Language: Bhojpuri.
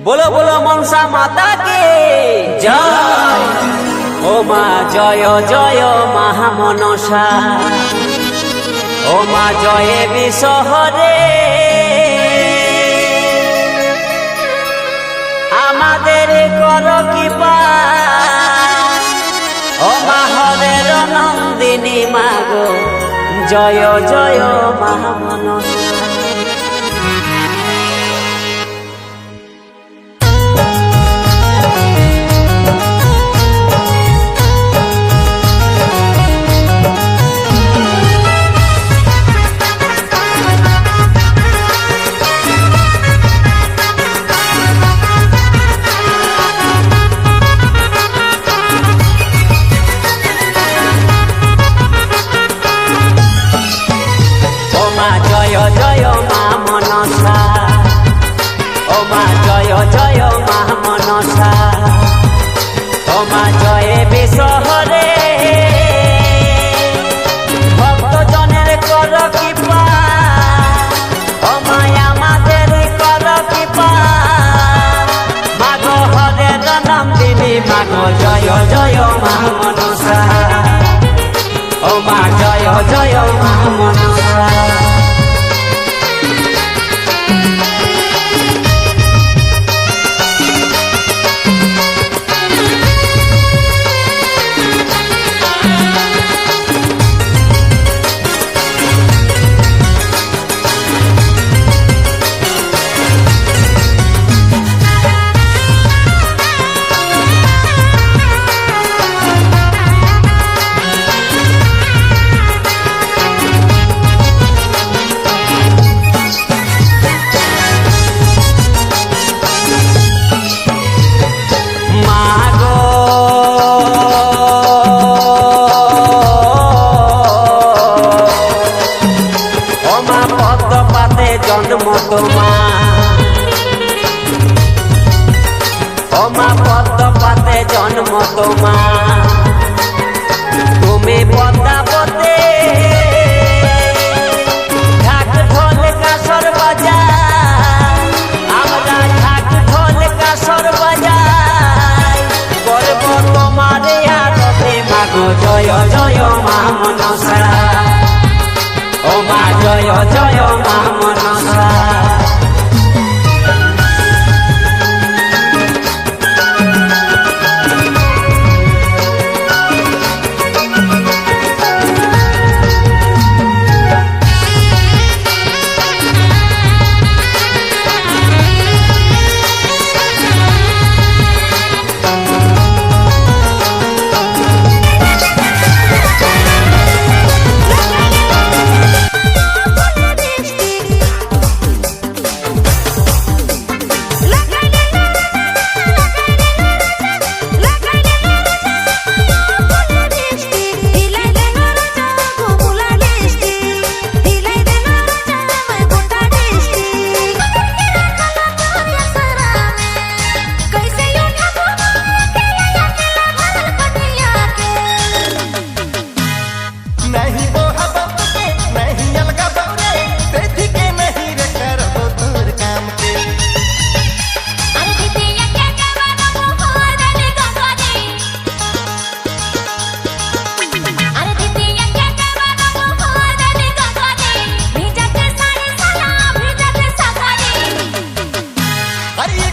बोलो बोलो मनसा माता के जय। ओ मा जय जय महामनसा, ओ मा जय विषहरे आमादेर करो कृपा। ओ मा हरेर नंदिनी मागो जय जय महामनसा। जय मा मनसा, ओ मा जय जय मा मनसा, ओ मा जय विषहरे भक्त जनेर कर कृपा। ओ माया आमादेर कर कृपा, मागो हरेर नंदिनी मागो जय जय मा मनसा, ओ मा जय जय मा मनसा। जन्म तुम्हार ओ मा पद्म पाते जन्म तुम्हार, तुम्हें पद्मावते ढाक ढोल कासर बाजाय, आमरा ढाक ढोल कासर बाजाय करब तुम्हारे आरती। मागो जय जय मा मनसा, ओ मा जय जय मा मनसा। अरे